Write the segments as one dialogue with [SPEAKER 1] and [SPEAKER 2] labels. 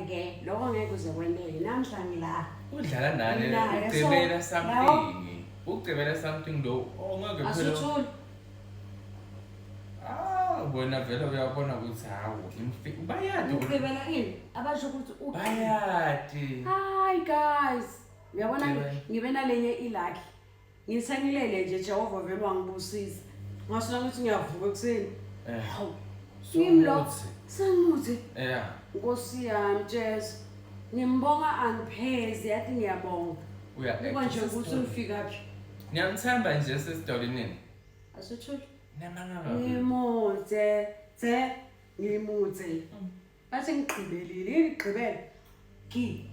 [SPEAKER 1] ke lokho ngeke uze kwendeke namhla ngila
[SPEAKER 2] udlala nani ucebela something ucebela something lo ongeke phela
[SPEAKER 1] asuthula
[SPEAKER 2] wena vele uyabona ukuthi hawo bayadi
[SPEAKER 1] ucebela ini abasho ukuthi
[SPEAKER 2] bayadi
[SPEAKER 1] hi guys uyabona ngibe nalenye ilaki ngisengilele nje Jehova vele wangibusisa ngasona ukuthi ngiyavuka ekseni hawu ngimlo sangimuthi Nkosi yami Jesu ngimbonga angiphezi yathi ngiyabonga manje ukuthi ufika phi
[SPEAKER 2] ngiyamthemba nje sesidolini
[SPEAKER 1] asuthula
[SPEAKER 2] namanga
[SPEAKER 1] ngimuthe ngimuthe base ngigqibelile ngigqibele ki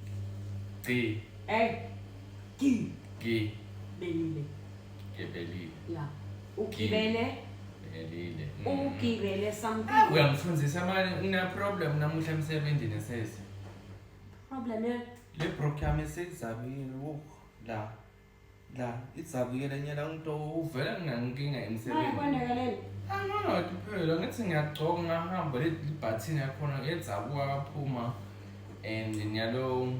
[SPEAKER 1] belile la ugibele something
[SPEAKER 2] uyangifundisa manje una problem namuhla emsebenzini sesi
[SPEAKER 1] problem yini
[SPEAKER 2] le program esizabile la izabuyela nyala into uvela nginankinga emsebenzini
[SPEAKER 1] kwanakaleni
[SPEAKER 2] angathi phela ngithi ngiyagcoka ngahamba le button yakhona yezabuka kaphuma and nyalo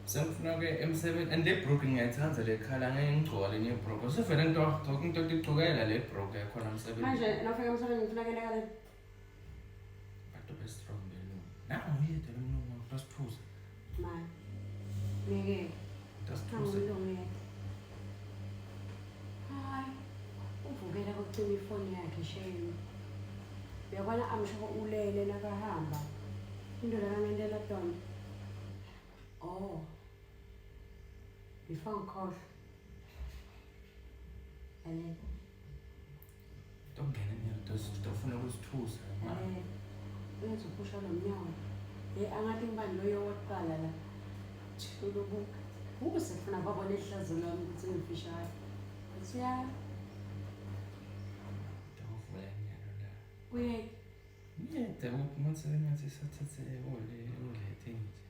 [SPEAKER 2] sengifuna ke emsebenzi and le broke ngiyayithanda le khala ngeke ngigcoka lenye broke sivele into igcokela le broke yakhona emsebenzini
[SPEAKER 1] manje nafika emsebenzini ngifuna kenakale
[SPEAKER 2] bantu be strong belo nawo yedwa lo mnumba basiphuza
[SPEAKER 1] man ngeke
[SPEAKER 2] dasiphuza
[SPEAKER 1] hayi uvukela kokucima ifoni yakhe shame uyabona amsho ulele nakahamba indoda kaMendela Dona before ngikhohlwa
[SPEAKER 2] don't ufuna ukusithusa
[SPEAKER 1] uyazophusha lo mnyango angathi ngibani loyo wokuqala la ulobuka ukusefuna babona ihlazo lami ukuthi ngifishayo siya uye
[SPEAKER 2] yedwa umuntu ngathi sathathe ole ulethe nje